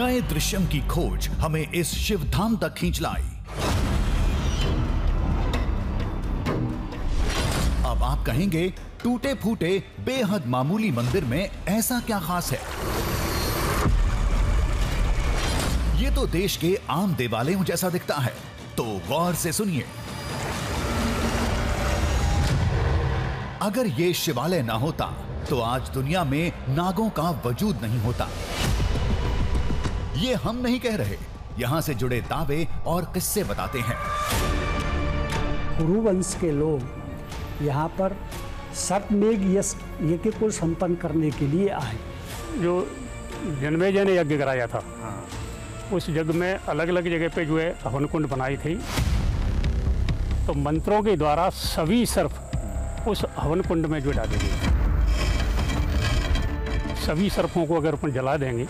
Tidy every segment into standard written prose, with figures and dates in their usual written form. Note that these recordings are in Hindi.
नए दृश्यम की खोज हमें इस शिवधाम तक खींच लाई। अब आप कहेंगे, टूटे फूटे बेहद मामूली मंदिर में ऐसा क्या खास है? ये तो देश के आम देवालयों जैसा दिखता है, तो गौर से सुनिए। अगर ये शिवालय ना होता तो आज दुनिया में नागों का वजूद नहीं होता। ये हम नहीं कह रहे, यहां से जुड़े दावे और किस्से बताते हैं। कुरुवंश के लोग यहाँ पर सर्पमेघ यज्ञ को संपन्न करने के लिए आए। जो जन्मेजय ने यज्ञ कराया था, उस यज्ञ में अलग अलग जगह पे जो है हवन कुंड बनाई थी। तो मंत्रों के द्वारा सभी सर्प उस हवन कुंड में जो डाले गए। सभी सर्पों को अगर अपन जला देंगे,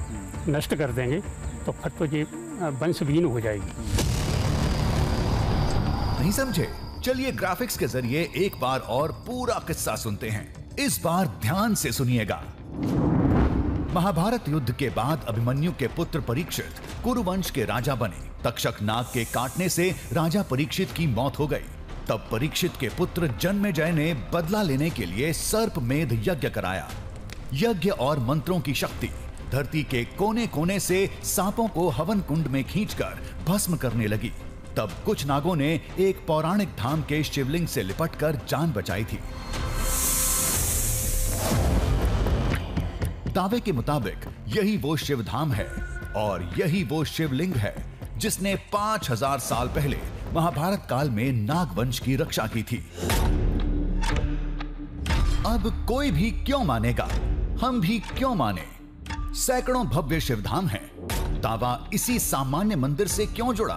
नष्ट कर देंगे, तो फिर तो ये वंशहीन हो जाएगी। नहीं समझे? चलिए ग्राफिक्स के जरिए एक बार और पूरा किस्सा सुनते हैं। इस बार ध्यान से सुनिएगा। महाभारत युद्ध के बाद अभिमन्यु के पुत्र परीक्षित कुरुवंश के राजा बने। तक्षक नाग के काटने से राजा परीक्षित की मौत हो गई। तब परीक्षित के पुत्र जन्मेजय ने बदला लेने के लिए सर्पमेध यज्ञ कराया। यज्ञ और मंत्रों की शक्ति धरती के कोने कोने से सांपों को हवन कुंड में खींचकर भस्म करने लगी। तब कुछ नागों ने एक पौराणिक धाम के शिवलिंग से लिपटकर जान बचाई थी। दावे के मुताबिक यही वो शिवधाम है और यही वो शिवलिंग है जिसने 5000 साल पहले महाभारत काल में नागवंश की रक्षा की थी। अब कोई भी क्यों मानेगा, हम भी क्यों माने? सैकड़ों भव्य शिवधाम हैं। दावा इसी सामान्य मंदिर से क्यों जुड़ा?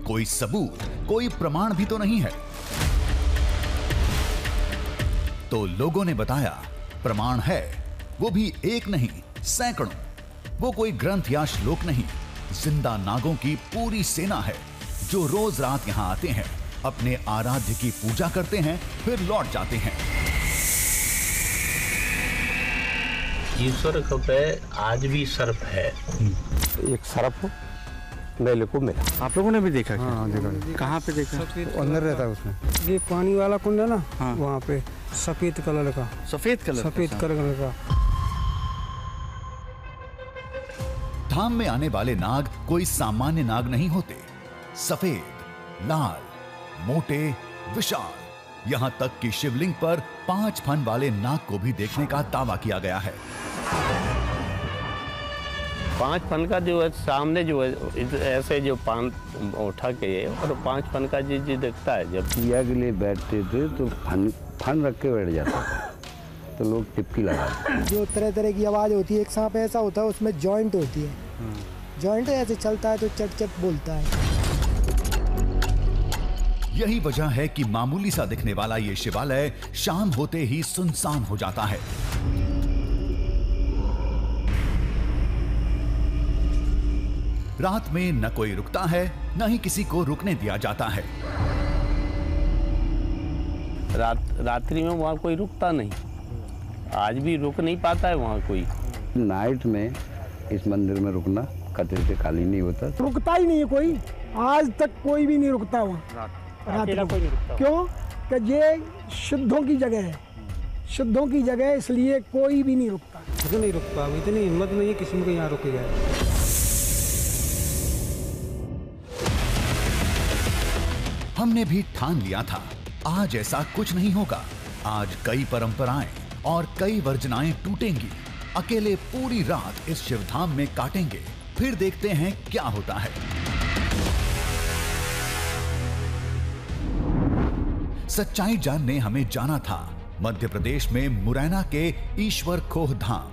कोई सबूत, कोई प्रमाण भी तो नहीं है। तो लोगों ने बताया प्रमाण है, वो भी एक नहीं सैकड़ों। वो कोई ग्रंथ या श्लोक नहीं, जिंदा नागों की पूरी सेना है जो रोज रात यहां आते हैं, अपने आराध्य की पूजा करते हैं, फिर लौट जाते हैं। ईश्वर पे आज भी सर्प है। एक सर्प मेले को मिला। आप लोगों ने भी देखा क्या? हाँ देखा। कहाँ पे देखा? अंदर रहता है उसमें। ये पानी वाला कुंड है ना, हाँ। वहाँ पे सफेद कलर का। सफेद कलर का। धाम में आने वाले नाग कोई सामान्य नाग नहीं होते। सफेद, लाल, मोटे, विशाल, यहां तक कि शिवलिंग पर 5 फन वाले नाग को भी देखने का दावा किया गया है। 5 फन का जो है सामने जो है ऐसे जो पान उठा के और 5 फन का जी दिखता है। जब पूजा के लिए बैठते थे तो फन रख के बैठ जाता था, तो लोग टिपकी लगाते। जो तरह तरह की आवाज़ होती है, एक सांप ऐसा होता है उसमें जॉइंट होती है, जॉइंट ऐसे चलता है तो चट चट बोलता है। यही वजह है कि मामूली सा दिखने वाला ये शिवालय शाम होते ही सुनसान हो जाता है। रात में न कोई रुकता है, न ही किसी को रुकने दिया जाता है। रात्रि में वहाँ कोई रुकता नहीं, आज भी रुक नहीं पाता है वहाँ कोई। नाइट में इस मंदिर में रुकना खतरे से खाली नहीं होता। रुकता ही नहीं है कोई, आज तक कोई भी नहीं रुकता वहाँ रात में। कोई नहीं रुकता। क्यों? कि ये शुद्धों की जगह है, शुद्धों की जगह है, इसलिए कोई भी नहीं रुकता। क्यों नहीं रुकता? इतनी हिम्मत नहीं है किसी को यहाँ रुक जाए। हमने भी ठान लिया था आज ऐसा कुछ नहीं होगा। आज कई परंपराएं और कई वर्जनाएं टूटेंगी। अकेले पूरी रात इस शिवधाम में काटेंगे, फिर देखते हैं क्या होता है। सच्चाई जानने हमें जाना था मध्य प्रदेश में मुरैना के ईश्वर खोह धाम।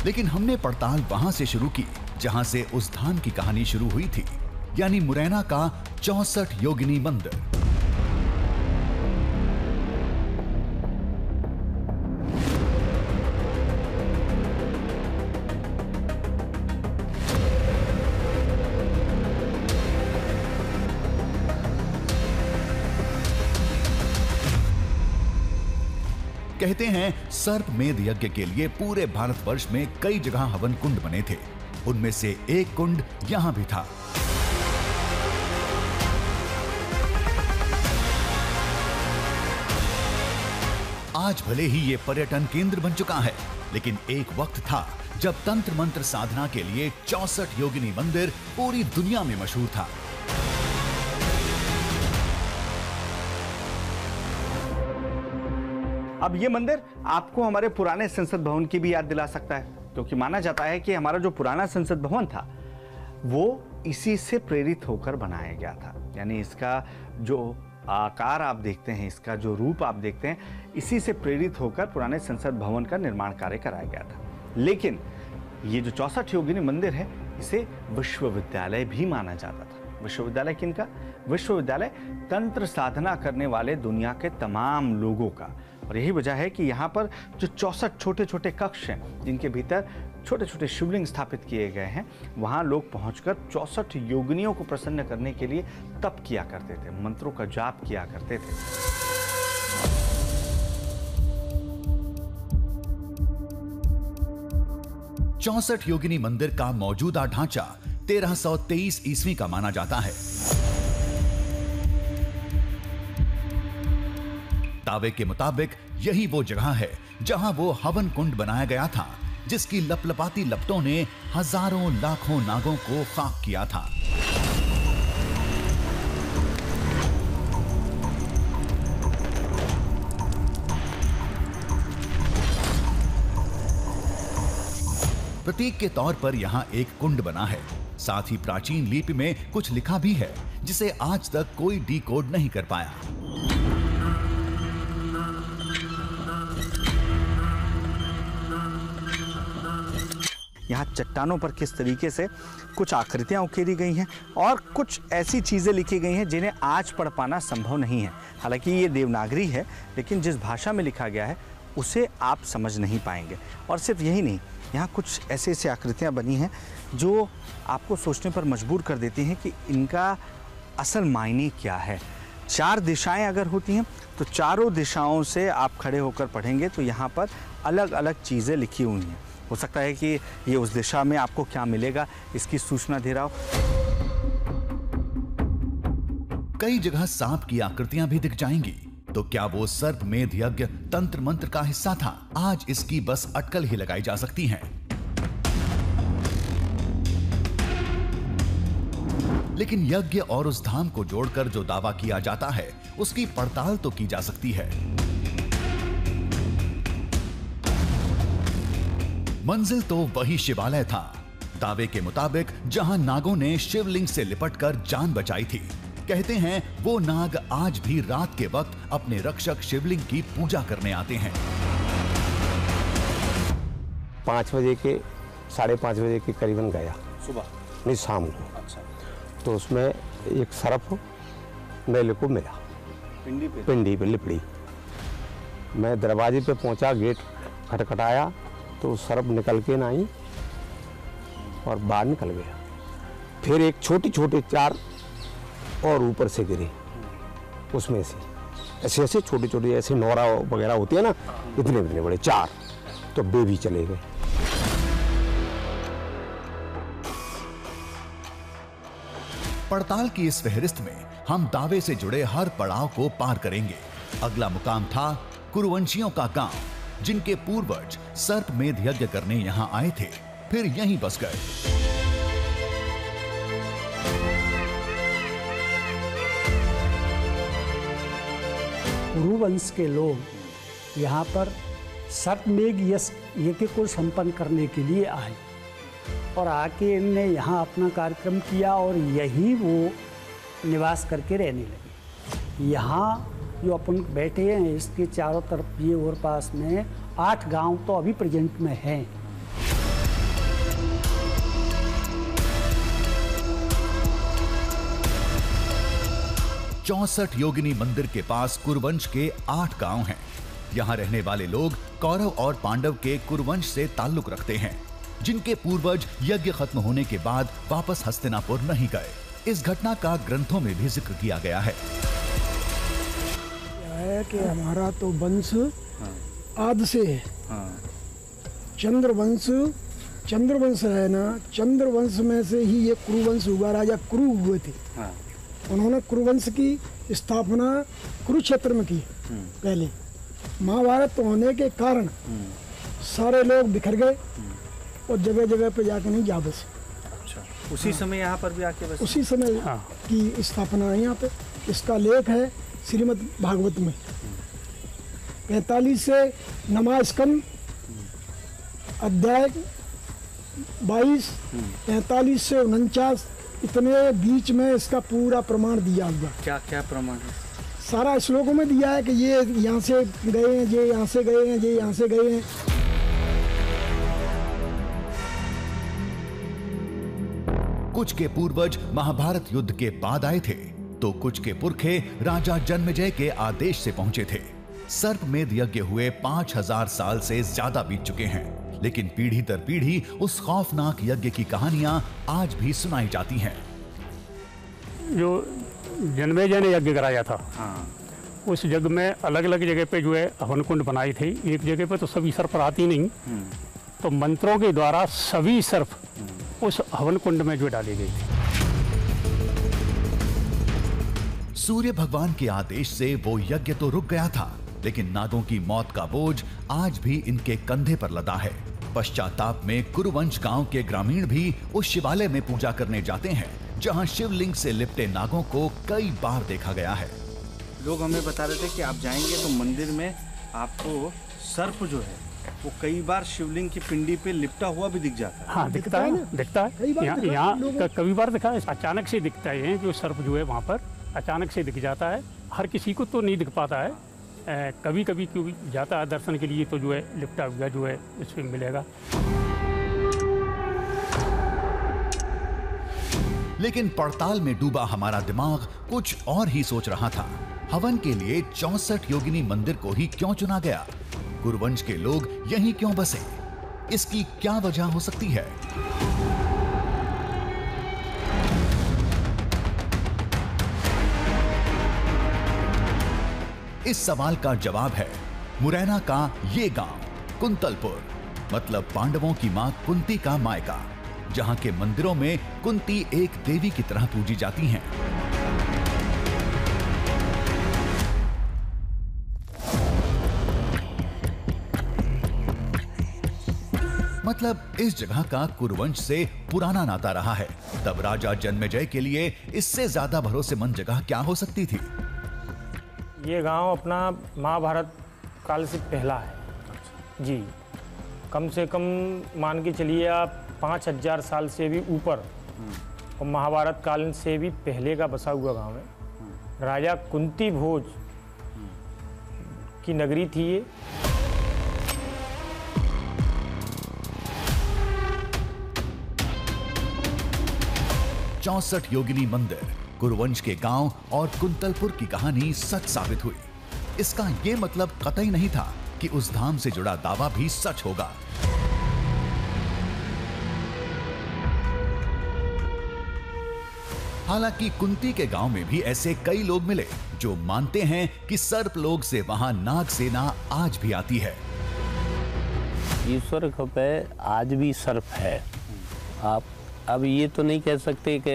लेकिन हमने पड़ताल वहां से शुरू की जहां से उस धाम की कहानी शुरू हुई थी, यानी मुरैना का 64 योगिनी मंदिर। कहते हैं सर्पमेध यज्ञ के लिए पूरे भारतवर्ष में कई जगह हवन कुंड बने थे। उनमें से एक कुंड यहां भी था। आज भले ही ये पर्यटन केंद्र बन चुका है, लेकिन एक वक्त था जब तंत्र मंत्र साधना के लिए 64 योगिनी मंदिर पूरी दुनिया में मशहूर था। अब ये मंदिर आपको हमारे पुराने संसद भवन की भी याद दिला सकता है, क्योंकि माना जाता है कि हमारा जो पुराना संसद भवन था वो इसी से प्रेरित होकर बनाया गया था। यानी इसका जो आकार आप देखते हैं, इसका जो रूप आप देखते हैं, इसी से प्रेरित होकर पुराने संसद भवन का निर्माण कार्य कराया गया था। लेकिन ये जो 64 योगिनी मंदिर है, इसे विश्वविद्यालय भी माना जाता था। विश्वविद्यालय किनका? विश्वविद्यालय तंत्र साधना करने वाले दुनिया के तमाम लोगों का। और यही वजह है कि यहाँ पर जो 64 छोटे छोटे कक्ष हैं, जिनके भीतर छोटे छोटे शिवलिंग स्थापित किए गए हैं, वहाँ लोग पहुँचकर 64 योगिनियों को प्रसन्न करने के लिए तप किया करते थे, मंत्रों का जाप किया करते थे। 64 योगिनी मंदिर का मौजूदा ढांचा 1323 ईस्वी का माना जाता है। दावे के मुताबिक यही वो जगह है जहां वो हवन कुंड बनाया गया था, जिसकी लपलपाती लपटों ने हजारों लाखों नागों को खाक किया था। प्रतीक के तौर पर यहां एक कुंड बना है। साथ ही प्राचीन लिपि में कुछ लिखा भी है, जिसे आज तक कोई डिकोड नहीं कर पाया। यहाँ चट्टानों पर किस तरीके से कुछ आकृतियाँ उकेरी गई हैं और कुछ ऐसी चीज़ें लिखी गई हैं जिन्हें आज पढ़ पाना संभव नहीं है। हालांकि ये देवनागरी है, लेकिन जिस भाषा में लिखा गया है उसे आप समझ नहीं पाएंगे। और सिर्फ यही नहीं, यहाँ कुछ ऐसे आकृतियाँ बनी हैं जो आपको सोचने पर मजबूर कर देती हैं कि इनका असल मायने क्या है। 4 दिशाएं अगर होती हैं तो चारों दिशाओं से आप खड़े होकर पढ़ेंगे तो यहाँ पर अलग अलग चीज़ें लिखी हुई हैं। हो सकता है कि ये उस दिशा में आपको क्या मिलेगा इसकी सूचना दे रहा हो। कई जगह सांप की आकृतियां भी दिख जाएंगी। तो क्या वो सर्पमेध यज्ञ तंत्र मंत्र का हिस्सा था? आज इसकी बस अटकल ही लगाई जा सकती है। लेकिन यज्ञ और उस धाम को जोड़कर जो दावा किया जाता है, उसकी पड़ताल तो की जा सकती है। मंजिल तो वही शिवालय था, दावे के मुताबिक जहां नागों ने शिवलिंग से लिपटकर जान बचाई थी। कहते हैं वो नाग आज भी रात के वक्त अपने रक्षक शिवलिंग की पूजा करने आते हैं। 5 बजे के 5:30 बजे के करीबन गया, सुबह नहीं शाम को। अच्छा। तो उसमें एक सर्प मेरे को मिला, पिंडी पे लिपड़ी। मैं दरवाजे पे पहुंचा, गेट खटखटाया तो सर्प निकल के ना आई और बाहर निकल गया। फिर एक छोटे 4 और ऊपर से गिरे, उसमें से ऐसे छोटे ऐसे नौरा वगैरह होती है ना, इतने बड़े 4, तो बेबी चले गए। पड़ताल की इस फहरिस्त में हम दावे से जुड़े हर पड़ाव को पार करेंगे। अगला मुकाम था कुरुवंशियों का गांव, जिनके पूर्वज सर्पमेध यज्ञ करने यहां आए थे, फिर यहीं बस गए। कुरुवंश के लोग यहाँ पर सर्पमेध यज्ञ को संपन्न करने के लिए आए और आके इनने यहाँ अपना कार्यक्रम किया और यहीं वो निवास करके रहने लगे। यहाँ जो अपन बैठे हैं इसके चारों तरफ ये और पास में 8 गांव तो अभी प्रेजेंट में हैं। चौसठ योगिनी मंदिर के पास कुरुवंश के 8 गांव हैं। यहाँ रहने वाले लोग कौरव और पांडव के कुरुवंश से ताल्लुक रखते हैं, जिनके पूर्वज यज्ञ खत्म होने के बाद वापस हस्तिनापुर नहीं गए। इस घटना का ग्रंथों में भी जिक्र किया गया है कि हमारा तो वंश आदि से है। हाँ। चंद्रवंश है ना, चंद्रवंश में से ही ये कुरुवंश हुआ, राजा कुरु हुए थे। हाँ। उन्होंने कुरुवंश की स्थापना कुरुक्षेत्र में की पहले। महाभारत होने के कारण सारे लोग बिखर गए और जगह जगह पे जाके नहीं जा बसे। अच्छा, उसी समय यहाँ पर भी आके बसे? उसी समय की स्थापना है यहाँ पे। इसका लेख है श्रीमद् भागवत में। 45 से नमा स्कंद अध्याय 22, 45 से 49, इतने बीच में इसका पूरा प्रमाण दिया हुआ। क्या क्या प्रमाण है? सारा श्लोकों में दिया है कि ये यहाँ से गए हैं, ये यहाँ से गए हैं, ये यहाँ से गए हैं। कुछ के पूर्वज महाभारत युद्ध के बाद आए थे, तो कुछ के पुरखे राजा जन्मेजय के आदेश से पहुंचे थे। सर्पमेध यज्ञ हुए 5000 साल से ज्यादा बीत चुके हैं, लेकिन पीढ़ी दर पीढ़ी उस खौफनाक यज्ञ की कहानियां आज भी सुनाई जाती हैं। जो जन्मेजय ने यज्ञ कराया था, उस यज्ञ में अलग अलग जगह पे जो है हवन कुंड बनाई थी। एक जगह पे तो सभी सर्प आती नहीं, तो मंत्रों के द्वारा सभी सर्प उस हवन कुंड में जो डाली गई थी। सूर्य भगवान के आदेश से वो यज्ञ तो रुक गया था, लेकिन नागों की मौत का बोझ आज भी इनके कंधे पर लदा है। पश्चाताप में कुरुवंश गांव के ग्रामीण भी उस शिवालय में पूजा करने जाते हैं, जहां शिवलिंग से लिपटे नागों को कई बार देखा गया है। लोग हमें बता रहे थे कि आप जाएंगे तो मंदिर में आपको सर्प जो है वो कई बार शिवलिंग की पिंडी पे लिपटा हुआ भी दिख जाता है। हाँ, दिखता है, दिखता है। यहाँ कई बार दिखा है, अचानक से दिखता है। जो सर्प जो है वहाँ पर अचानक से दिख जाता है। हर किसी को तो नहीं दिख पाता है, कभी कभी क्यों जाता है दर्शन के लिए तो जो है लिपटा हुआ जो है इसमें मिलेगा। लेकिन पड़ताल में डूबा हमारा दिमाग कुछ और ही सोच रहा था। हवन के लिए 64 योगिनी मंदिर को ही क्यों चुना गया? कुरुवंश के लोग यहीं क्यों बसे? इसकी क्या वजह हो सकती है? इस सवाल का जवाब है मुरैना का ये गांव कुंतलपुर, मतलब पांडवों की मां कुंती का मायका, जहां के मंदिरों में कुंती एक देवी की तरह पूजी जाती हैं। मतलब इस जगह का कुरुवंश से पुराना नाता रहा है। तब राजा जन्मेजय के लिए इससे ज्यादा भरोसेमंद जगह क्या हो सकती थी? ये गांव अपना महाभारत काल से पहला है जी। कम से कम मान के चलिए आप 5000 साल से भी ऊपर, और महाभारत काल से भी पहले का बसा हुआ गांव है। राजा कुंती भोज की नगरी थी ये। चौसठ योगिनी मंदिर, कुरुवंश के गांव और कुंतलपुर की कहानी सच साबित हुई। इसका यह मतलब कतई नहीं था कि उस धाम से जुड़ा दावा भी सच होगा। हालांकि कुंती के गांव में भी ऐसे कई लोग मिले जो मानते हैं कि सर्प लोग से वहां नाग सेना आज भी आती है। ईश्वर पे आज भी सर्प है। आप अब ये तो नहीं कह सकते कि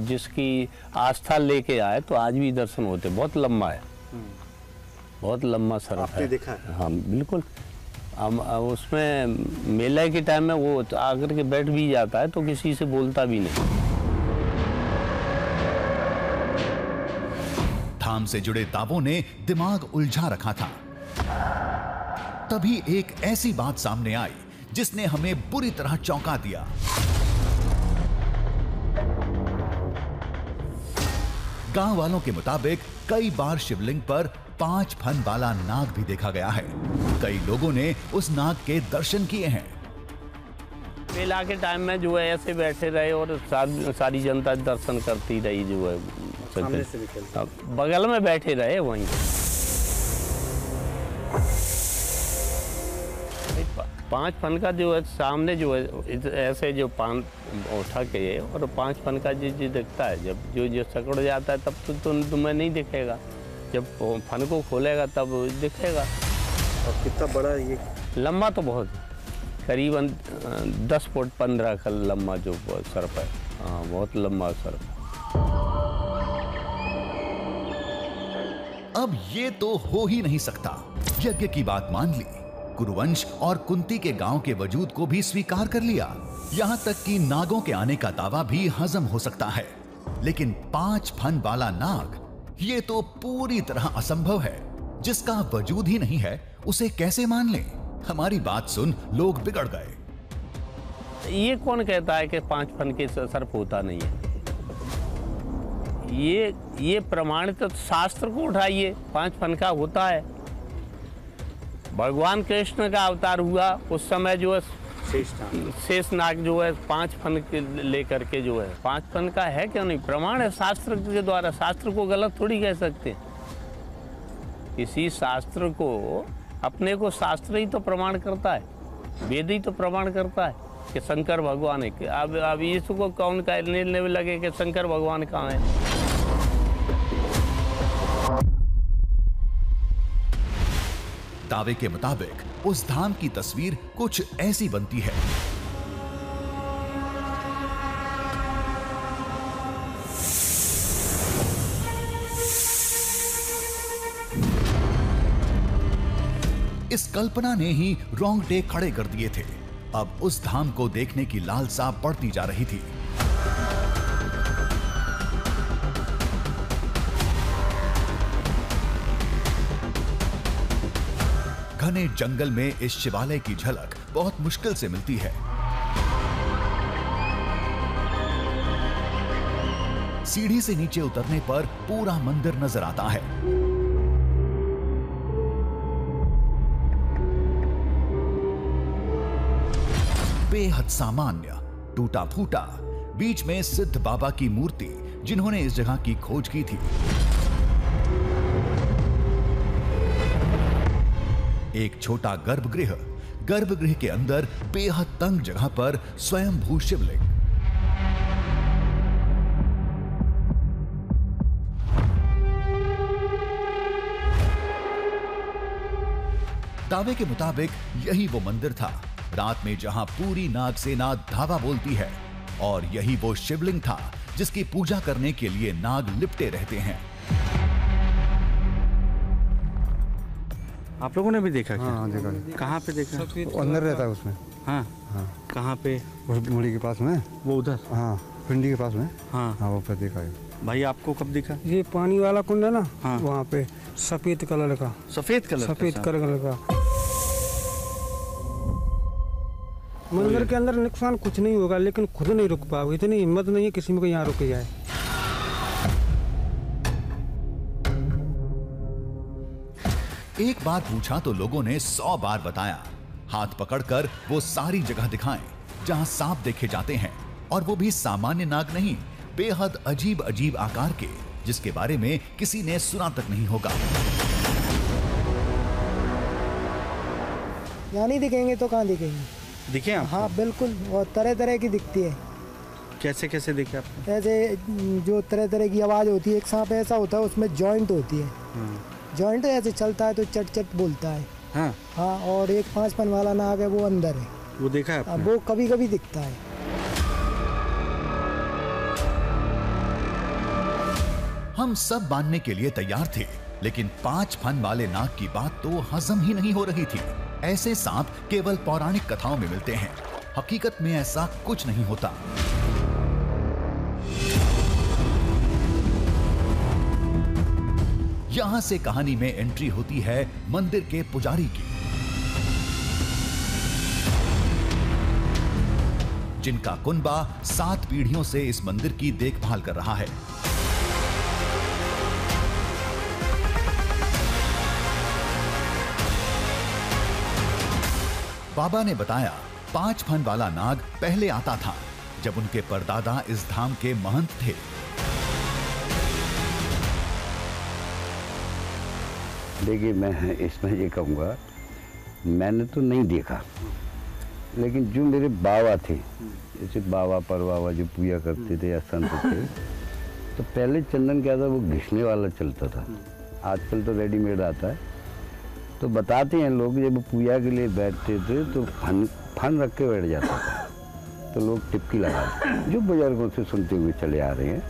जिसकी आस्था लेके आए तो आज भी दर्शन होते। बहुत लंबा है, बहुत लंबा सर्प है। देखा है? हाँ बिल्कुल। हम उसमें मेले के टाइम में वो आकर के बैठ भी जाता है तो किसी से बोलता भी नहीं। धाम से जुड़े दावों ने दिमाग उलझा रखा था। तभी एक ऐसी बात सामने आई जिसने हमें बुरी तरह चौंका दिया। गांव वालों के मुताबिक कई बार शिवलिंग पर 5 फन वाला नाग भी देखा गया है। कई लोगों ने उस नाग के दर्शन किए हैं। मेला के टाइम में जो है ऐसे बैठे रहे और सारी जनता दर्शन करती रही। जो है सामने से निकलता, बगल में बैठे रहे वहीं। 5 फन का जो है सामने जो है ऐसे जो पान उठा के और 5 फन का जो दिखता है। जब जो सकड़ जाता है तब तो तुम्हें नहीं दिखेगा, जब फन को खोलेगा तब दिखेगा। और कितना बड़ा है ये? लंबा तो बहुत है, करीबन 10 फुट 15 का लंबा जो सर्प है। हाँ, बहुत लंबा सर्प। अब ये तो हो ही नहीं सकता। यज्ञ की बात मान ली, कुरुवंश और कुंती के गांव के वजूद को भी स्वीकार कर लिया, यहाँ तक कि नागों के आने का दावा भी हजम हो सकता है। लेकिन 5 फन वाला नाग, ये तो पूरी तरह असंभव है। जिसका वजूद ही नहीं है उसे कैसे मान लें? हमारी बात सुन लोग बिगड़ गए। ये कौन कहता है कि 5 फन के सर्प होता नहीं है? ये प्रमाणित शास्त्र को उठाइए, 5 फन का होता है। भगवान कृष्ण का अवतार हुआ उस समय जो है शेष नाग जो है 5 फन के लेकर के जो है 5 फन का है, क्यों नहीं? प्रमाण है शास्त्र के द्वारा। शास्त्र को गलत थोड़ी कह सकते। किसी शास्त्र को, अपने को शास्त्र ही तो प्रमाण करता है, वेद ही तो प्रमाण करता है कि शंकर भगवान है। अब इसको कौन कहने लगे कि शंकर भगवान कहाँ है? दावे के मुताबिक उस धाम की तस्वीर कुछ ऐसी बनती है। इस कल्पना ने ही रोंगटे खड़े कर दिए थे। अब उस धाम को देखने की लालसा बढ़ती जा रही थी। घने जंगल में इस शिवालय की झलक बहुत मुश्किल से मिलती है। सीढ़ी से नीचे उतरने पर पूरा मंदिर नजर आता है। बेहद सामान्य, टूटा फूटा, बीच में सिद्ध बाबा की मूर्ति, जिन्होंने इस जगह की खोज की थी। एक छोटा गर्भगृह के अंदर बेहद तंग जगह पर स्वयंभू शिवलिंग। दावे के मुताबिक यही वो मंदिर था रात में जहां पूरी नागसेना धावा बोलती है, और यही वो शिवलिंग था जिसकी पूजा करने के लिए नाग लिपटे रहते हैं। आप लोगों ने भी देखा क्या? हाँ, देखा। कहाँ पे देखा? अंदर रहता है उसमें। हाँ हाँ। कहाँ पे? उस मुड़ी के पास में। वो उधर? हाँ, पिंडी के पास में। हाँ हाँ, वो पे देखा है। भाई आपको कब दिखा? ये पानी वाला कुंड है ना, हाँ। वहाँ पे सफेद कलर का। सफेद कलर का मंदिर के अंदर नुकसान कुछ नहीं होगा, लेकिन खुद नहीं रुक पाओगे। इतनी हिम्मत नहीं है किसी में यहाँ रुक जाए। एक बार पूछा तो लोगों ने 100 बार बताया। हाथ पकड़कर वो सारी जगह दिखाएं जहां सांप देखे जाते हैं, और वो भी सामान्य नाग नहीं, बेहद अजीब अजीब आकार के, जिसके बारे में किसी ने सुना तक नहीं होगा। यहाँ नहीं दिखेंगे तो कहाँ दिखेंगे? दिखे आप? हाँ बिल्कुल, और तरह तरह की दिखती है। कैसे कैसे दिखे आपको? ऐसे जो तरह तरह की आवाज़ होती है। एक सांप ऐसा होता है उसमें जॉइंट होती है, जॉइंट ऐसे चलता है तो चट चट बोलता है। हाँ हाँ, और एक 5 फन वाला नाग है वो अंदर है। वो देखा है आपने? वो कभी कभी दिखता है। हम सब मानने के लिए तैयार थे, लेकिन 5 फन वाले नाग की बात तो हजम ही नहीं हो रही थी। ऐसे सांप केवल पौराणिक कथाओं में मिलते हैं, हकीकत में ऐसा कुछ नहीं होता। यहां से कहानी में एंट्री होती है मंदिर के पुजारी की, जिनका कुनबा 7 पीढ़ियों से इस मंदिर की देखभाल कर रहा है। बाबा ने बताया 5 फन वाला नाग पहले आता था जब उनके परदादा इस धाम के महंत थे। देखिए, मैं इसमें ये कहूँगा, मैंने तो नहीं देखा, लेकिन जो मेरे बाबा थे, जैसे बाबा परबाबा जो पूजा करते थे या संत थे, तो पहले चंदन क्या था, वो घिसने वाला चलता था। आजकल तो रेडीमेड आता है, तो बताते हैं लोग जब पूजा के लिए बैठते थे तो फन रख के बैठ जाता था, तो लोग टिपकी लगाते, जो बुजुर्गों से सुनते हुए चले आ रहे हैं।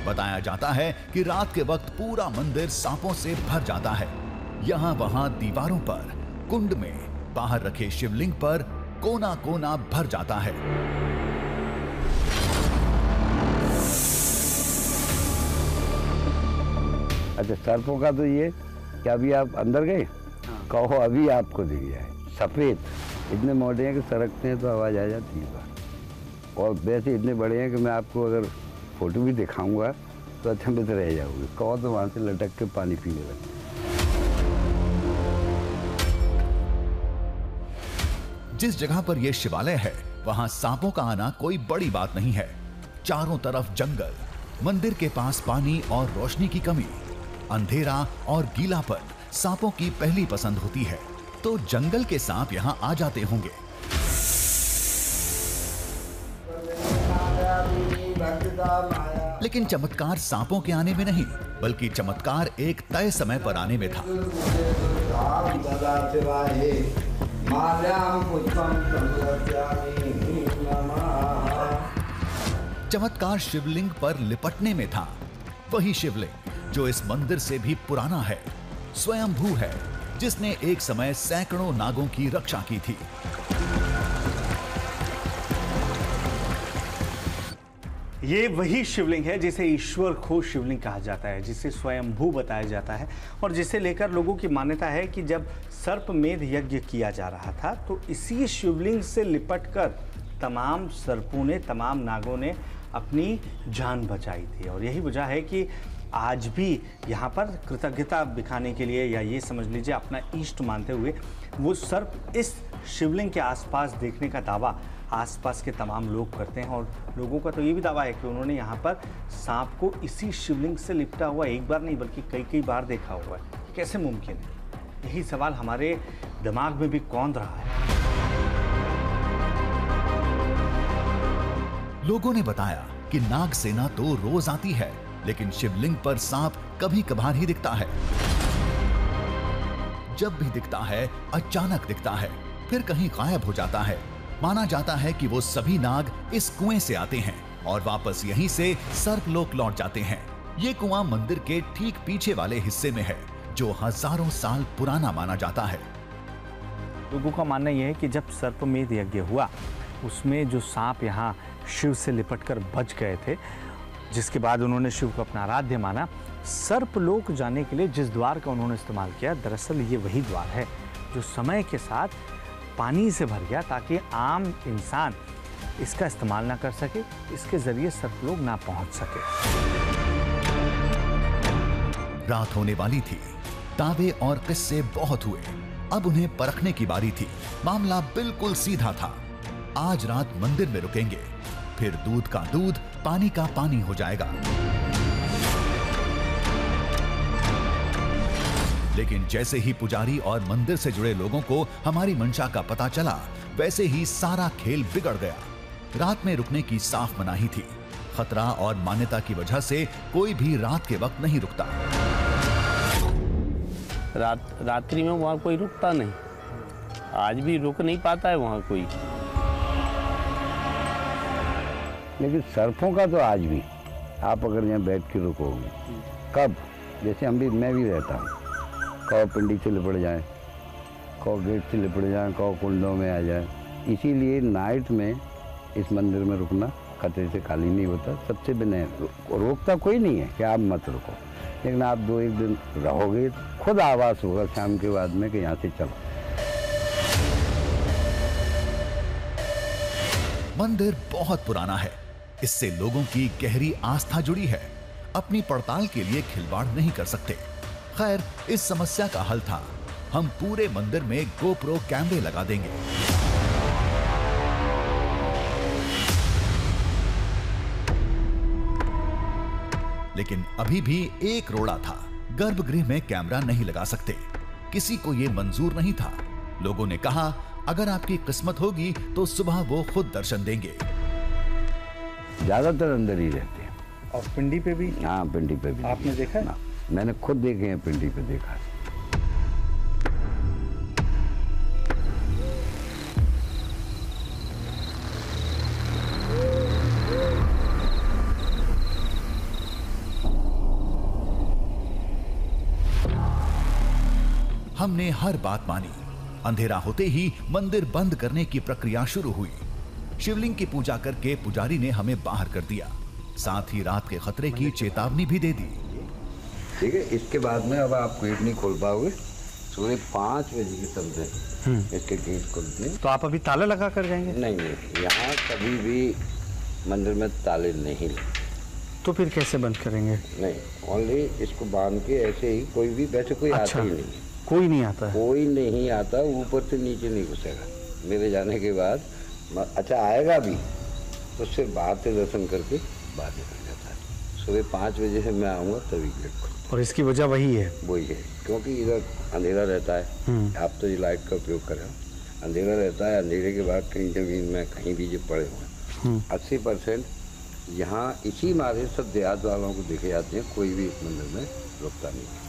बताया जाता है कि रात के वक्त पूरा मंदिर सांपों से भर जाता है। यहाँ वहाँ दीवारों पर, कुंड में, बाहर रखे शिवलिंग पर कोना कोना भर जाता है। अच्छा, सर्पों का तो ये कि अभी आप अंदर गए, कहो अभी आपको दिख जाए, सफेद इतने मोटे हैं कि सरकते हैं तो आवाज आ जाती है, और वैसे इतने बड़े हैं कि मैं आपको अगर फोटो भी दिखाऊंगा तो अचंभित रह जाओगे, कहो तो वहां से लटक के पानी पीने लगते। जिस जगह पर यह शिवालय है वहां सांपों का आना कोई बड़ी बात नहीं है। चारों तरफ जंगल, मंदिर के पास पानी और रोशनी की कमी, अंधेरा और गीलापन सांपों की पहली पसंद होती है, तो जंगल के सांप यहां आ जाते होंगे। लेकिन चमत्कार सांपों के आने में नहीं, बल्कि चमत्कार एक तय समय पर आने में था। चमत्कार शिवलिंग पर लिपटने में था। वही शिवलिंग जो इस मंदिर से भी पुराना है, स्वयंभू है, जिसने एक समय सैकड़ों नागों की रक्षा की थी। ये वही शिवलिंग है जिसे ईश्वर खोज शिवलिंग कहा जाता है, जिसे स्वयंभू बताया जाता है, और जिसे लेकर लोगों की मान्यता है कि जब सर्पमेध यज्ञ किया जा रहा था तो इसी शिवलिंग से लिपटकर तमाम सर्पों ने, तमाम नागों ने अपनी जान बचाई थी। और यही वजह है कि आज भी यहाँ पर कृतज्ञता दिखाने के लिए, या ये समझ लीजिए अपना इष्ट मानते हुए, वो सर्प इस शिवलिंग के आसपास देखने का दावा आसपास के तमाम लोग करते हैं। और लोगों का तो ये भी दावा है कि उन्होंने यहाँ पर सांप को इसी शिवलिंग से लिपटा हुआ एक बार नहीं बल्कि कई बार देखा हुआ है। कैसे मुमकिन है? यही सवाल हमारे दिमाग में भी कौंध रहा है। लोगों ने बताया कि नाग सेना तो रोज आती है, लेकिन शिवलिंग पर सांप कभी कभार ही दिखता है। जब भी दिखता है अचानक दिखता है, फिर कहीं गायब हो जाता है। माना जाता है कि वो सभी नाग इस कुएं से आते हैं और वापस यहीं से सर्पलोक लौट जाते हैं। ये कुआं मंदिर के ठीक पीछे वाले हिस्से में है, जो हजारों साल पुराना माना जाता है। लोगों का मानना यह है कि जब सर्पमेध यज्ञ हुआ, उसमें जो सांप यहाँ शिव से लिपटकर बच गए थे, जिसके बाद उन्होंने शिव को अपना आराध्य माना, सर्पलोक जाने के लिए जिस द्वार का उन्होंने इस्तेमाल किया, दरअसल ये वही द्वार है जो समय के साथ पानी से भर गया, ताकि आम इंसान इसका इस्तेमाल ना कर सके, इसके जरिए सर्पलोक ना पहुंच सके। रात होने वाली थी, दावे और किस्से बहुत हुए। अब उन्हें परखने की बारी थी। मामला बिल्कुल सीधा था। आज रात मंदिर में रुकेंगे, फिर दूध का दूध, पानी का पानी हो जाएगा। लेकिन जैसे ही पुजारी और मंदिर से जुड़े लोगों को हमारी मंशा का पता चला, वैसे ही सारा खेल बिगड़ गया। रात में रुकने की साफ मनाही थी। खतरा और मान्यता की वजह से कोई भी रात के वक्त नहीं रुकता। रात्रि में वहाँ कोई रुकता नहीं, आज भी रुक नहीं पाता है वहाँ कोई। लेकिन सर्पों का तो आज भी आप अगर यहाँ बैठ के रुकोगे, कब, जैसे मैं भी रहता हूँ, कौ पिंडी से लिपट जाए, कौ गेट से लिपट जाए, कौ कुंडों में आ जाए। इसीलिए नाइट में इस मंदिर में रुकना खतरे से खाली नहीं होता। सबसे बिना रोकता कोई नहीं है कि आप मत रुको, लेकिन आप 2-1 दिन रहोगे, खुद आवाज़ होगा शाम के बाद में कि यहाँ से चलो। मंदिर बहुत पुराना है, इससे लोगों की गहरी आस्था जुड़ी है। अपनी पड़ताल के लिए खिलवाड़ नहीं कर सकते। खैर, इस समस्या का हल था, हम पूरे मंदिर में गोप्रो कैमरे लगा देंगे। लेकिन अभी भी एक रोड़ा था, गर्भगृह में कैमरा नहीं लगा सकते। किसी को यह मंजूर नहीं था। लोगों ने कहा, अगर आपकी किस्मत होगी तो सुबह वो खुद दर्शन देंगे। ज्यादातर अंदर ही रहते हैं, और पिंडी पे भी? हाँ, पिंडी पे भी। आपने देखा है? मैंने खुद देखे हैं, पिंडी पे देखा है। हमने हर बात मानी। अंधेरा होते ही मंदिर बंद करने की प्रक्रिया शुरू हुई। शिवलिंग की पूजा करके पुजारी ने हमें बाहर कर दिया। साथ ही रात के खतरे की चेतावनी भी दे दी। ठीक है, इसके बाद में अब आप गेट नहीं खोल पाओगे। सुबह 5 बजे के समझे इसके गेट खोलते हैं। तो आप अभी ताला लगा कर जाएंगे? नहीं, यहाँ कभी भी मंदिर में ताले नहीं। तो फिर कैसे बंद करेंगे? नहीं, ओनली इसको बांध के ऐसे ही, कोई भी वैसे कोई आता ही नहीं। कोई नहीं आता है? कोई नहीं आता, ऊपर से नीचे नहीं घुसेगा। मेरे जाने के बाद अच्छा आएगा भी तो सिर्फ बाहर से दर्शन करके बाहर निकल जाता है। सुबह 5 बजे से मैं आऊँगा तभी गेट खोलूँगा। और इसकी वजह वही है? वही है, क्योंकि इधर अंधेरा रहता है। आप तो ये लाइट का उपयोग करें, अंधेरा रहता है। अंधेरे के बाद कहीं जमीन में कहीं भी जो पड़े हुए 80% यहाँ इसी मारे सब देहात वालों को देखे जाते हैं। कोई भी इस मंदिर में रुकता नहीं है।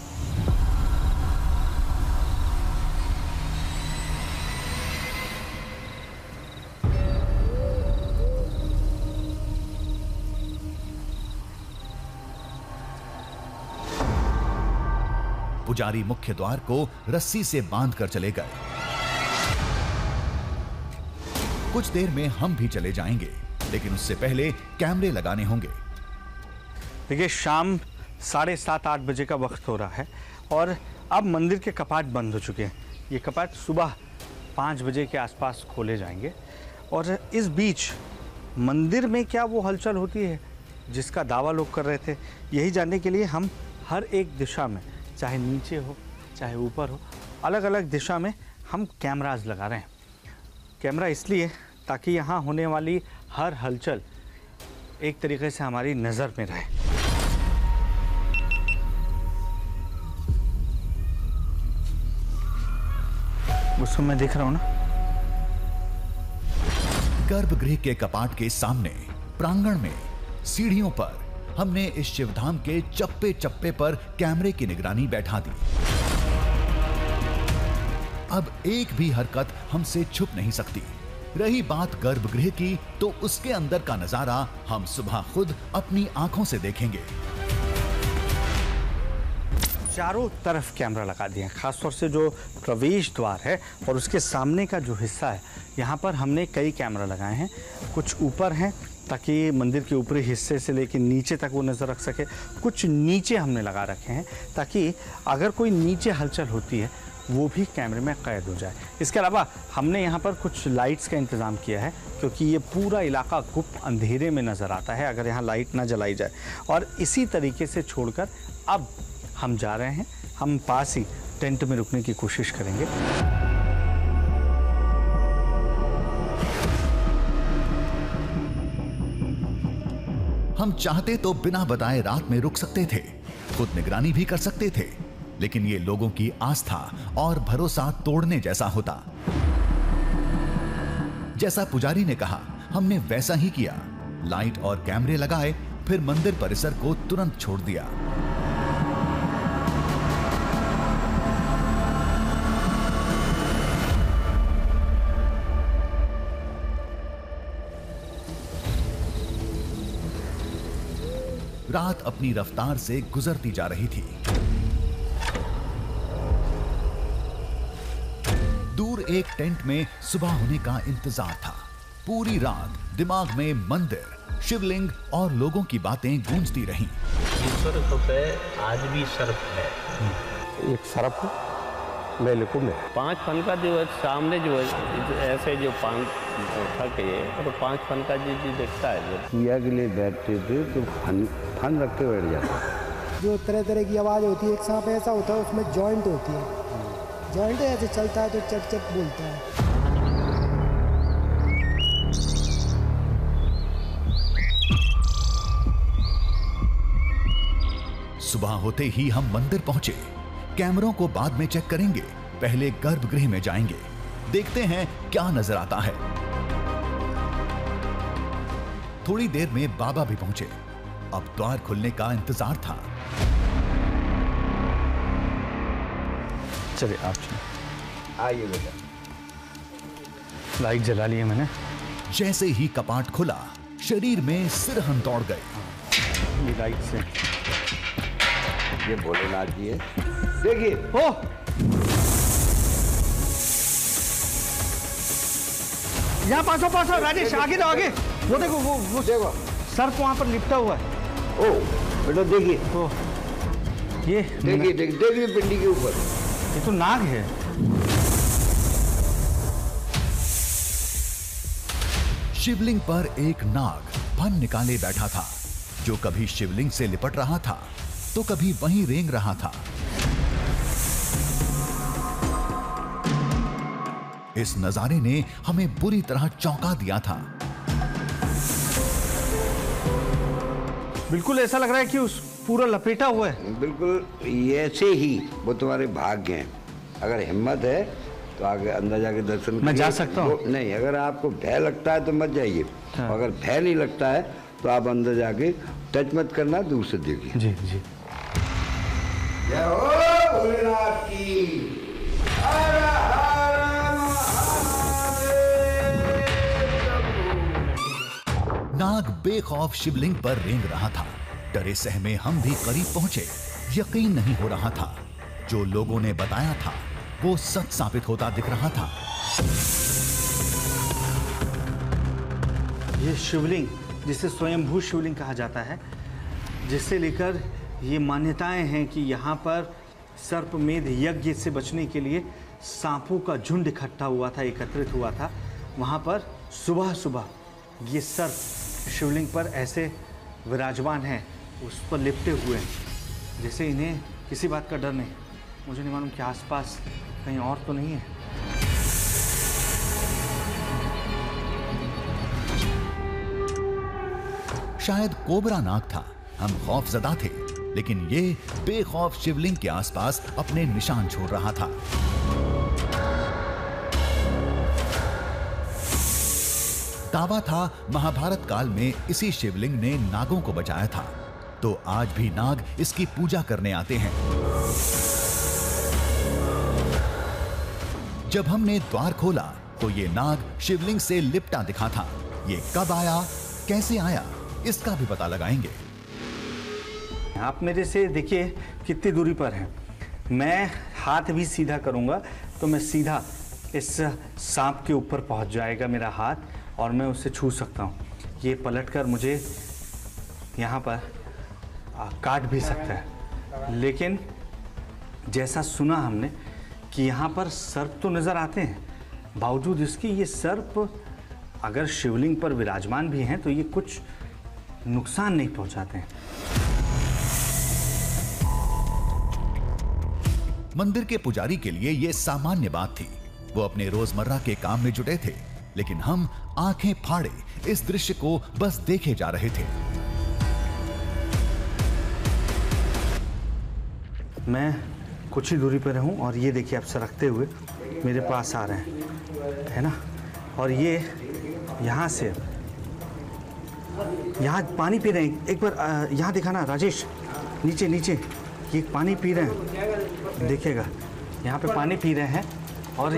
पुजारी मुख्य द्वार को रस्सी से बांधकर चले गए। कुछ देर में हम भी चले जाएंगे, लेकिन उससे पहले कैमरे लगाने होंगे। देखिए, शाम 7:30-8 बजे का वक्त हो रहा है और अब मंदिर के कपाट बंद हो चुके हैं। ये कपाट सुबह 5 बजे के आसपास खोले जाएंगे। और इस बीच मंदिर में क्या वो हलचल होती है जिसका दावा लोग कर रहे थे, यही जानने के लिए हम हर एक दिशा में, चाहे नीचे हो चाहे ऊपर हो, अलग अलग दिशा में हम कैमरास लगा रहे हैं। कैमरा इसलिए ताकि यहाँ होने वाली हर हलचल एक तरीके से हमारी नज़र में रहे। उसको मैं देख रहा हूँ ना। गर्भगृह के कपाट के सामने प्रांगण में सीढ़ियों पर हमने इस शिवधाम के चप्पे चप्पे पर कैमरे की निगरानी बैठा दी। अब एक भी हरकत हमसे छुप नहीं सकती। रही बात गर्भगृह की, तो उसके अंदर का नजारा हम सुबह खुद अपनी आंखों से देखेंगे। चारों तरफ कैमरा लगा दिए हैं, खासतौर से जो प्रवेश द्वार है और उसके सामने का जो हिस्सा है, यहाँ पर हमने कई कैमरा लगाए हैं। कुछ ऊपर हैं ताकि मंदिर के ऊपरी हिस्से से लेकर नीचे तक वो नज़र रख सके। कुछ नीचे हमने लगा रखे हैं ताकि अगर कोई नीचे हलचल होती है वो भी कैमरे में कैद हो जाए। इसके अलावा हमने यहाँ पर कुछ लाइट्स का इंतज़ाम किया है, क्योंकि ये पूरा इलाका गुप्त अंधेरे में नज़र आता है अगर यहाँ लाइट ना जलाई जाए। और इसी तरीके से छोड़कर अब हम जा रहे हैं, हम पास ही टेंट में रुकने की कोशिश करेंगे। हम चाहते तो बिना बताए रात में रुक सकते थे, खुद निगरानी भी कर सकते थे, लेकिन ये लोगों की आस्था और भरोसा तोड़ने जैसा होता। जैसा पुजारी ने कहा, हमने वैसा ही किया। लाइट और कैमरे लगाए, फिर मंदिर परिसर को तुरंत छोड़ दिया। रात अपनी रफ्तार से गुजरती जा रही थी। दूर एक टेंट में सुबह होने का इंतजार था। पूरी रात दिमाग में मंदिर, शिवलिंग और लोगों की बातें गूंजती रहीं। ईश्वर पे आज भी सर्प है। एक सर्प मेले को मिला। 5 फन का जो है सामने जो है ऐसे जो 5 उठा के तो 5 फन का जी दिखता है। जब पूजा के लिए बैठते थे तो फन रख के बैठ जाते। जो तरह तरह की आवाज़ होती है, एक सांप ऐसा होता है उसमें जॉइंट होती है, जॉइंट ऐसे चलता है तो चट चट बोलता है। सुबह होते ही हम मंदिर पहुंचे। कैमरों को बाद में चेक करेंगे, पहले गर्भगृह में जाएंगे, देखते हैं क्या नजर आता है। थोड़ी देर में बाबा भी पहुंचे। अब द्वार खुलने का इंतजार था। चलिए आप आइए बेटा। लाइट जला ली है मैंने। जैसे ही कपाट खुला, शरीर में सिरहन दौड़ गए। ये लाइट से ये भोलेनाथ जी है, देखिए। ओ यहाँ पास राजेश, आगे जाओ आगे। वो देखो वो देखो सर्प वहां पर लिपटा हुआ है। ओ बेटा देखिए, ओ ये देखिए पिंडी के ऊपर, ये तो नाग है। शिवलिंग पर एक नाग फन निकाले बैठा था, जो कभी शिवलिंग से लिपट रहा था तो कभी वहीं रेंग रहा था। इस नजारे ने हमें बुरी तरह चौंका दिया था। बिल्कुल ऐसा लग रहा है कि उस पूरा लपेटा हुआ है। बिल्कुल ऐसे ही वो तुम्हारे भाग्य हैं। अगर हिम्मत है तो आगे अंदर जाके दर्शन मैं जा सकता हूँ? नहीं, अगर आपको भय लगता है तो मत जाइए। हाँ। अगर भय नहीं लगता है तो आप अंदर जाके टच मत करना, दूर से देखिए। जी जी। जय हो भोलेनाथ की। हर हर नाग बेखौफ शिवलिंग पर रेंग रहा था। डरे सहमे हम भी करीब पहुंचे। यकीन नहीं हो रहा था, जो लोगों ने बताया था वो सच साबित होता दिख रहा था। ये शिवलिंग, जिसे स्वयंभू शिवलिंग कहा जाता है, जिसे लेकर ये मान्यताएं हैं कि यहाँ पर सर्पमेध यज्ञ से बचने के लिए सांपों का झुंड इकट्ठा हुआ था, एकत्रित हुआ था। वहाँ पर सुबह सुबह ये सर्प शिवलिंग पर ऐसे विराजमान हैं, उस पर लिपटे हुए हैं, जैसे इन्हें किसी बात का डर नहीं। मुझे नहीं मालूम कि आसपास कहीं और तो नहीं है। शायद कोबरा नाग था। हम खौफजदा थे, लेकिन ये बेखौफ शिवलिंग के आसपास अपने निशान छोड़ रहा था। दावा था महाभारत काल में इसी शिवलिंग ने नागों को बचाया था, तो आज भी नाग इसकी पूजा करने आते हैं। जब हमने द्वार खोला तो ये नाग शिवलिंग से लिपटा दिखा था। ये कब आया, कैसे आया, इसका भी पता लगाएंगे। आप मेरे से देखिए कितनी दूरी पर हैं। मैं हाथ भी सीधा करूंगा तो मैं सीधा इस सांप के ऊपर पहुंच जाएगा मेरा हाथ, और मैं उसे छू सकता हूं। ये पलटकर मुझे यहाँ पर काट भी सकता है। लेकिन जैसा सुना हमने कि यहाँ पर सर्प तो नज़र आते हैं, बावजूद इसके ये सर्प अगर शिवलिंग पर विराजमान भी हैं तो ये कुछ नुकसान नहीं पहुंचाते हैं। मंदिर के पुजारी के लिए यह सामान्य बात थी। वो अपने रोजमर्रा के काम में जुटे थे, लेकिन हम आंखें फाड़े इस दृश्य को बस देखे जा रहे थे। मैं कुछ ही दूरी पर हूँ और ये देखिए आप सरकते हुए मेरे पास आ रहे हैं, है ना। और ये यहाँ से यहाँ पानी पी रहे हैं। एक बार यहाँ दिखाना राजेश, नीचे नीचे ये पानी पी रहे हैं, देखिएगा यहाँ पे पानी पी रहे हैं और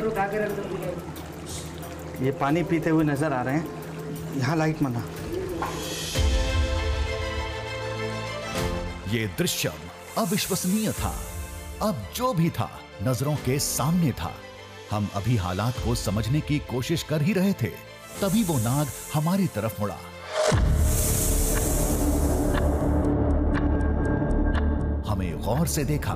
ये पानी पीते हुए नजर आ रहे हैं। यहाँ लाइट मना। ये दृश्य अविश्वसनीय था। अब जो भी था नजरों के सामने था। हम अभी हालात को समझने की कोशिश कर ही रहे थे, तभी वो नाग हमारी तरफ मुड़ा। हमें गौर से देखा,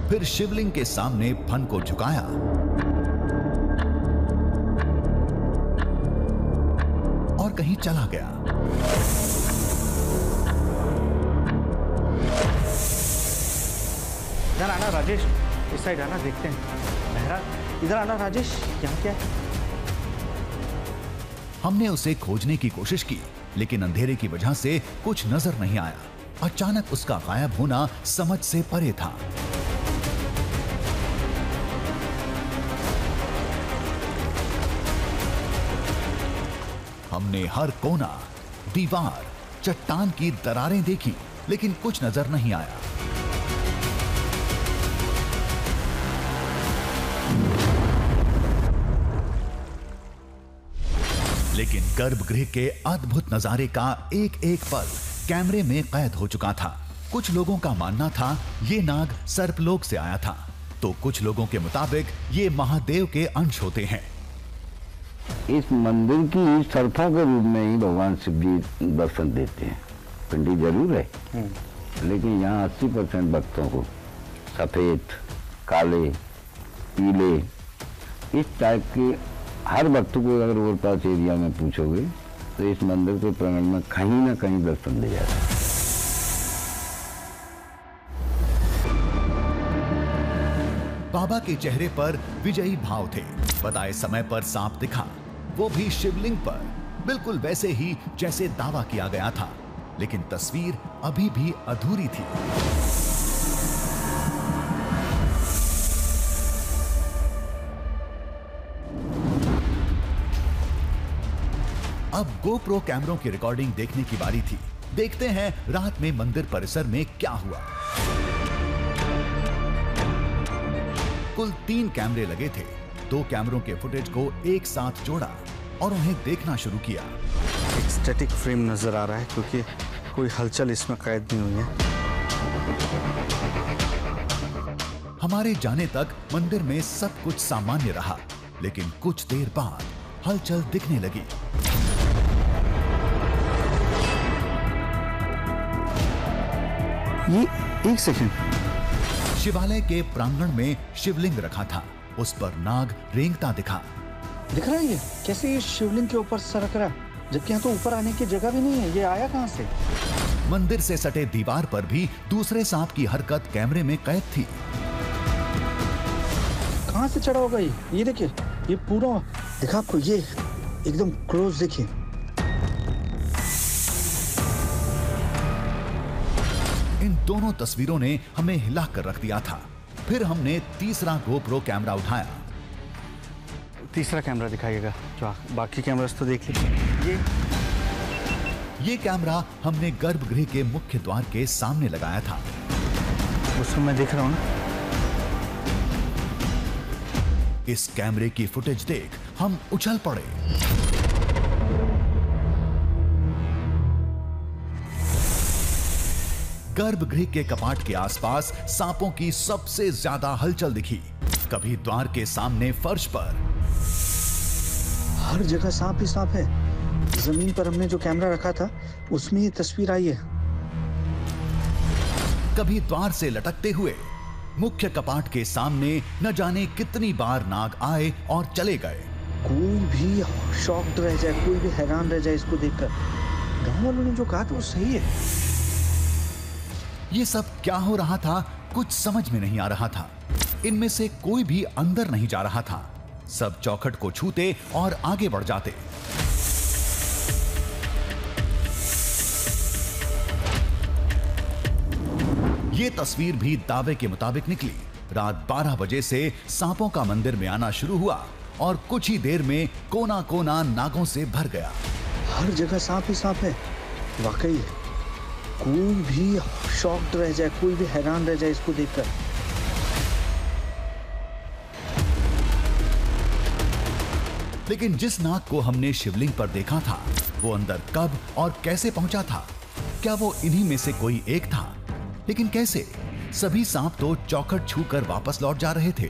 फिर शिवलिंग के सामने फन को झुकाया और कहीं चला गया। इधर आना राजेश, इस साइड आना, देखते हैं। मेहरा इधर आना राजेश, यहाँ क्या है? हमने उसे खोजने की कोशिश की, लेकिन अंधेरे की वजह से कुछ नजर नहीं आया। अचानक उसका गायब होना समझ से परे था। हमने हर कोना, दीवार, चट्टान की दरारें देखी, लेकिन कुछ नजर नहीं आया। लेकिन गर्भगृह के अद्भुत नजारे का एक एक पल कैमरे में कैद हो चुका था। कुछ लोगों का मानना था ये नाग सर्पलोक से आया था, तो कुछ लोगों के मुताबिक ये महादेव के अंश होते हैं। इस मंदिर की सर्फा के रूप में ही भगवान शिव जी दर्शन देते हैं। पिंडी जरूर है, लेकिन यहाँ 80% भक्तों को सफेद, काले, पीले, इस टाइप के हर भक्त को अगर ओवर पास एरिया में पूछोगे तो इस मंदिर के प्रांगण में कहीं ना कहीं दर्शन दे जाता है। बाबा के चेहरे पर विजयी भाव थे। बताए समय पर सांप दिखा, वो भी शिवलिंग पर, बिल्कुल वैसे ही जैसे दावा किया गया था, लेकिन तस्वीर अभी भी अधूरी थी। अब GoPro कैमरों की रिकॉर्डिंग देखने की बारी थी। देखते हैं रात में मंदिर परिसर में क्या हुआ। कुल 3 कैमरे लगे थे। 2 कैमरों के फुटेज को एक साथ जोड़ा और उन्हें देखना शुरू किया। एक स्टैटिक फ्रेम नजर आ रहा है क्योंकि कोई हलचल इसमें कैद नहीं हुई है। हमारे जाने तक मंदिर में सब कुछ सामान्य रहा, लेकिन कुछ देर बाद हलचल दिखने लगी। ये एक सेकंड, शिवालय के प्रांगण में शिवलिंग रखा था, उस पर नाग रेंगता दिखा। दिख रहा है ये कैसे ये शिवलिंग के ऊपर सरक रहा है, जबकि यहाँ तो ऊपर आने की जगह भी नहीं है। ये आया कहाँ से? मंदिर से सटे दीवार पर भी दूसरे सांप की हरकत कैमरे में कैद थी। कहाँ से चढ़ा होगा ये देखिए, ये पूरा दिखा आपको, ये एकदम क्लोज देखिए। इन दोनों तस्वीरों ने हमें हिला कर रख दिया था। फिर हमने तीसरा GoPro कैमरा उठाया। तीसरा कैमरा दिखाइएगा, जो बाकी कैमरास तो देख लीजिए। ये कैमरा हमने गर्भगृह के मुख्य द्वार के सामने लगाया था। उसमें मैं देख रहा हूँ ना। इस कैमरे की फुटेज देख हम उछल पड़े। गर्भगृह के कपाट के आसपास सांपों की सबसे ज्यादा हलचल दिखी। कभी द्वार के सामने फर्श पर, हर जगह सांप ही सांप है। जमीन पर हमने जो कैमरा रखा था उसमें ये तस्वीर आई है। कभी द्वार से लटकते हुए। मुख्य कपाट के सामने न जाने कितनी बार नाग आए और चले गए। कोई भी शॉक्ड रह जाए, कोई भी हैरान रह जाए इसको देखकर। गांव वालों ने जो कहा था वो सही है। ये सब क्या हो रहा था कुछ समझ में नहीं आ रहा था। इनमें से कोई भी अंदर नहीं जा रहा था। सब चौखट को छूते और आगे बढ़ जाते। ये तस्वीर भी दावे के मुताबिक निकली। रात 12 बजे से सांपों का मंदिर में आना शुरू हुआ और कुछ ही देर में कोना कोना नागों से भर गया। हर जगह सांप ही सांप है, वाकई है। कोई भी शॉक्ड रह जाए, कोई भी हैरान रह जाए इसको देखकर। लेकिन जिस नाग को हमने शिवलिंग पर देखा था वो अंदर कब और कैसे पहुंचा था? क्या वो इन्हीं में से कोई एक था? लेकिन कैसे? सभी सांप तो चौखट छूकर वापस लौट जा रहे थे।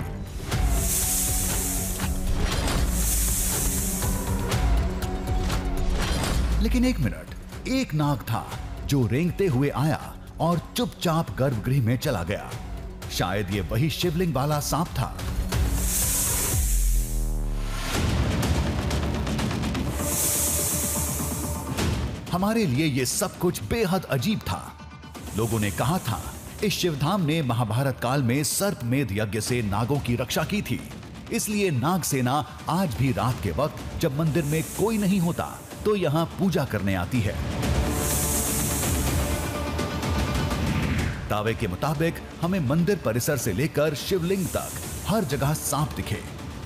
लेकिन एक मिनट, एक नाग था जो रेंगते हुए आया और चुपचाप गर्भगृह में चला गया। शायद ये वही शिवलिंग वाला सांप था। हमारे लिए ये सब कुछ बेहद अजीब था। लोगों ने कहा था इस शिवधाम ने महाभारत काल में सर्पमेध यज्ञ से नागों की रक्षा की थी, इसलिए नाग सेना आज भी रात के वक्त जब मंदिर में कोई नहीं होता तो यहां पूजा करने आती है। दावे के मुताबिक हमें मंदिर परिसर से लेकर शिवलिंग तक हर जगह सांप दिखे।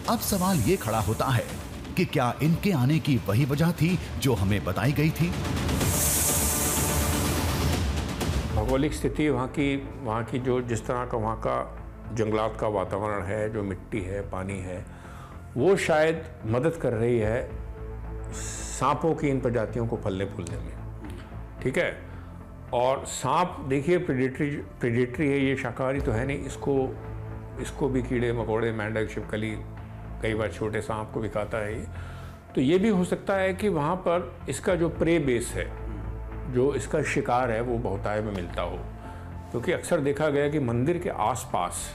अब सवाल ये खड़ा होता है कि क्या इनके आने की वही वजह थी जो हमें बताई गई थी? भौगोलिक स्थिति वहाँ की जो जिस तरह का वहाँ का जंगलात का वातावरण है, जो मिट्टी है, पानी है, वो शायद मदद कर रही है सांपों की इन प्रजातियों को फलने फूलने में। ठीक है। और सांप देखिए प्रेडेटरी है, ये शाकाहारी तो है नहीं, इसको भी कीड़े मकोड़े, मेंढक, छिपकली, कई बार छोटे सांप को भी खाता है ये। तो ये भी हो सकता है कि वहाँ पर इसका जो प्रे बेस है, जो इसका शिकार है, वो बहुतायत में मिलता हो। क्योंकि अक्सर देखा गया कि मंदिर के आसपास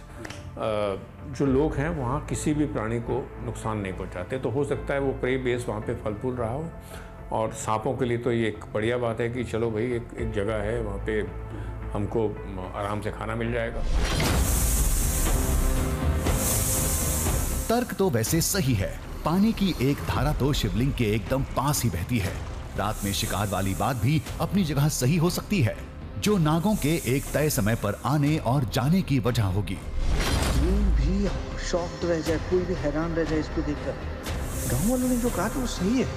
जो लोग हैं वहाँ किसी भी प्राणी को नुकसान नहीं पहुँचाते। तो हो सकता है वो प्रे बेस वहाँ पे फल फूल रहा हो। और सांपों के लिए तो ये एक बढ़िया बात है कि चलो भाई एक जगह है, वहाँ पे हमको आराम से खाना मिल जाएगा। तर्क तो वैसे सही है। पानी की एक धारा तो शिवलिंग के एकदम पास ही बहती है। रात में शिकार वाली बात भी अपनी जगह सही हो सकती है, जो नागों के एक तय समय पर आने और जाने की वजह होगी। भी शॉक्ड रह जाए, कोई भी हैरान रह जाए इसको देखकर। गांव वालों ने जो कहा था वो सही है।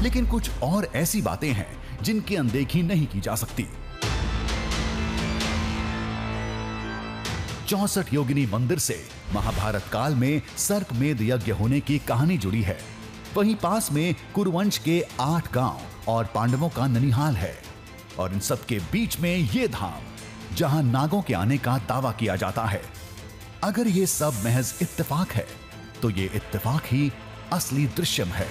लेकिन कुछ और ऐसी बातें हैं जिनकी अनदेखी नहीं की जा सकती। 64 योगिनी मंदिर से महाभारत काल में सर्पमेध यज्ञ होने की कहानी जुड़ी है। वहीं पास में कुरुवंश के 8 गांव और पांडवों का ननिहाल है। और इन सब के बीच में ये धाम जहां नागों के आने का दावा किया जाता है। अगर ये सब महज इत्तेफाक है तो ये इत्तेफाक ही असली दृश्यम है।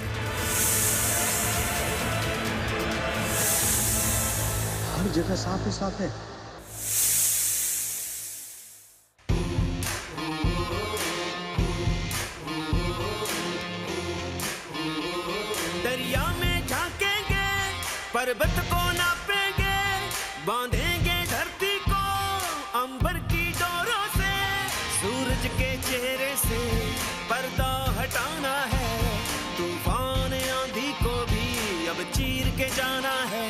हर जगह साफ ही साफ है। दरिया में झांकेंगे, पर्वत को नापेंगे, बांधेंगे धरती को अंबर की डोरों से। सूरज के चेहरे से पर्दा हटाना है, तूफान आंधी को भी अब चीर के जाना है।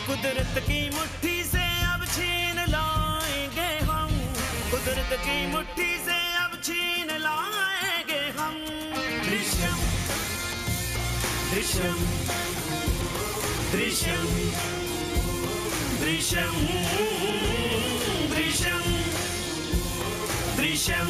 कुदरत की मुट्ठी से अब छीन लाएंगे हम, कुदरत की मुट्ठी से अब छीन लाएंगे हम। दृश्यम दृश्यम दृश्यम दृश्यम दृश्यम दृश्यम